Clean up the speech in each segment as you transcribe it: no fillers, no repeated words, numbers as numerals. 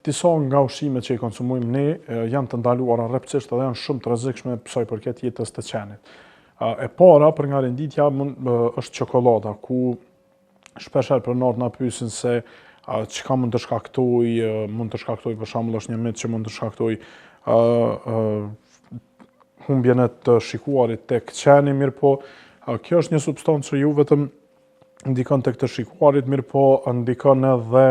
disa nga ushqimet që i konsumojmë ne janë të ndaluara rreptësisht dhe janë shumë të rrezikshme sa i përket jetës të qenit. E para për nga renditja është çokolada, ku shpeshherë pronarët na pyesin se çka mund të shkaktoj, për shembull është një mit që mund të shkaktoj humbjen e të shikuarit tek qeni, mirëpo kjo është një substancë që ju vetëm ndikon tek të shikuarit, mirëpo ndikon edhe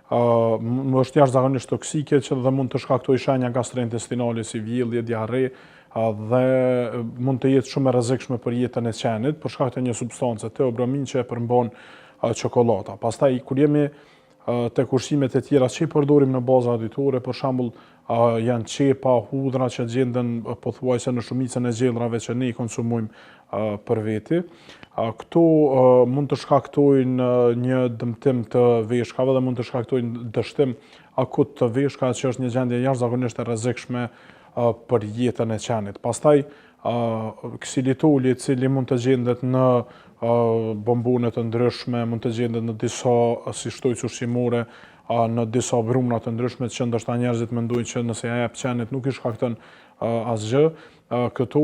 është jashtëzakonisht toksike që dhe mund të shkaktojë shenja gastrointestinale si vjellje, diarre dhe mund të jetë shumë e rrezikshme për jetën e qenit për shkak të një substance theobromine që e përmban çokolada. Pastaj kur jemi tek ushqimet e tjera që i përdorim në baza ditore, për shembull janë qepa, hudhra që gjenden pothuajse në shumicën e gjellrave që ne i konsumojmë për veti. Këto mund të shkaktojnë një dëmtim të veshkave dhe mund të shkaktojnë dështim akut të veshkave, që është një gjendje jashtëzakonisht e rrezikshme për jetën e qenit. Pastaj ksilitoli, i cili mund të gjendet në bombone të ndryshme, mund të gjendet në disa si shtojcë ushqimore, në disa brumna të ndryshme që ndoshta njerëzit mendojnë që nëse ja jep qenit nuk i shkakton asgjë. Këto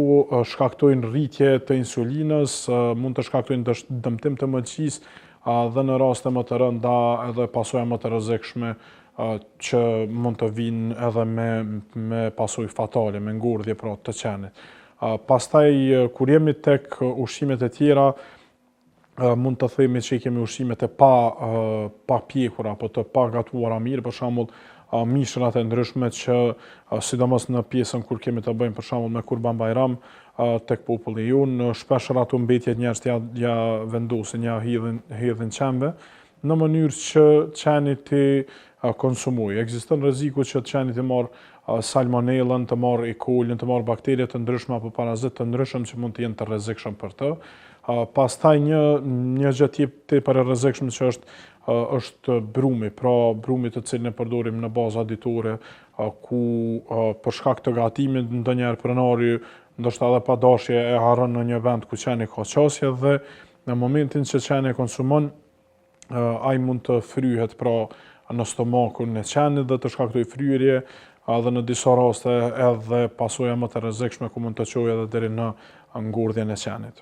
shkaktojnë rritje të insulinës, mund të shkaktojnë dëmtim të mëlçisë dhe në raste më të rënda edhe pasoja më të rrezikshme që mund të vinë edhe me pasojë fatale, me ngordhje pra të qenit. Pastaj kur jemi tek ushqimet e tjera, mund të themi që i kemi ushqimet e pa pjekura apo të pa gatuara mirë, për shembull mishrat e ndryshme që sidomos në pjesën kur kemi të bëjmë për shembull me Kurban Bayram tek populli jon, shpeshherë ato mbetjet njerëzit ja vendosin, ja hedhin qenve në mënyrë që qeni të konsumojë. Ekziston rreziku që qeni të marrë salmonellën, të marrë E. coli, të marrë bakterie të ndryshme apo parazitë të ndryshëm që mund të jenë të rrezikshëm për të. Pastaj një gjë tepër e rrezikshme që është brumi, pra brumi të cilin e përdorim në baza ditore, ku për shkak të gatimit ndonjëherë pronari ndoshta edhe pa dashje e harron në një vend ku qeni ka qasje dhe në momentin që qeni e konsumon, ai mund të fryhet pra në stomakun e qenit dhe të shkaktojë fryrje, dhe në disa raste edhe pasoja më të rrezikshme ku mund të çojë edhe deri në ngordhjen e qenit.